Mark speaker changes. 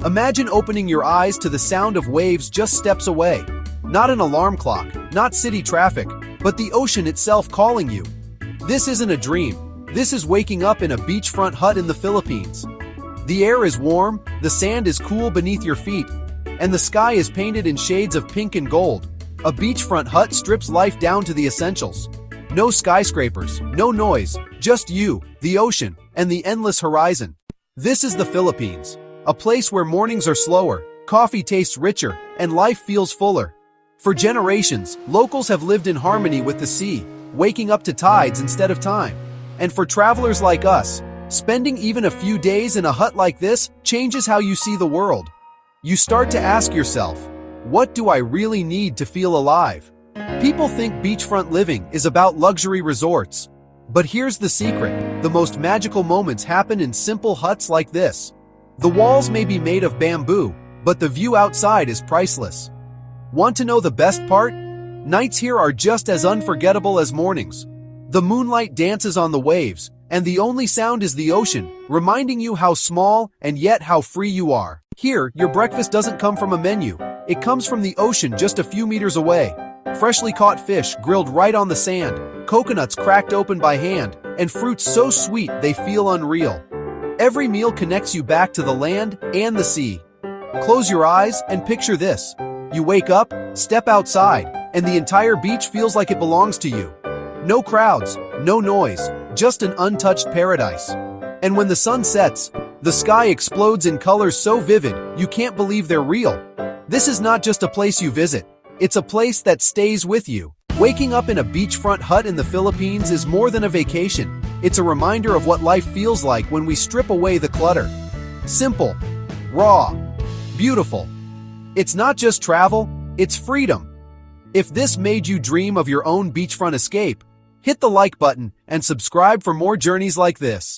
Speaker 1: Imagine opening your eyes to the sound of waves just steps away. Not an alarm clock, not city traffic, but the ocean itself calling you. This isn't a dream. This is waking up in a beachfront hut in the Philippines. The air is warm, the sand is cool beneath your feet, and the sky is painted in shades of pink and gold. A beachfront hut strips life down to the essentials. No skyscrapers, no noise, just you, the ocean, and the endless horizon. This is the Philippines, a place where mornings are slower, coffee tastes richer, and life feels fuller. For generations, locals have lived in harmony with the sea, waking up to tides instead of time. And for travelers like us, spending even a few days in a hut like this changes how you see the world. You start to ask yourself, what do I really need to feel alive? People think beachfront living is about luxury resorts. But here's the secret, the most magical moments happen in simple huts like this. The walls may be made of bamboo, but the view outside is priceless. Want to know the best part? Nights here are just as unforgettable as mornings. The moonlight dances on the waves, and the only sound is the ocean, reminding you how small and yet how free you are. Here, your breakfast doesn't come from a menu. It comes from the ocean just a few meters away. Freshly caught fish grilled right on the sand, coconuts cracked open by hand, and fruits so sweet they feel unreal. Every meal connects you back to the land and the sea. Close your eyes and picture this. You wake up, step outside, and the entire beach feels like it belongs to you. No crowds, no noise, just an untouched paradise. And when the sun sets, the sky explodes in colors so vivid you can't believe they're real. This is not just a place you visit. It's a place that stays with you. Waking up in a beachfront hut in the Philippines is more than a vacation. It's a reminder of what life feels like when we strip away the clutter. Simple, raw, beautiful. It's not just travel, it's freedom. If this made you dream of your own beachfront escape, hit the like button and subscribe for more journeys like this.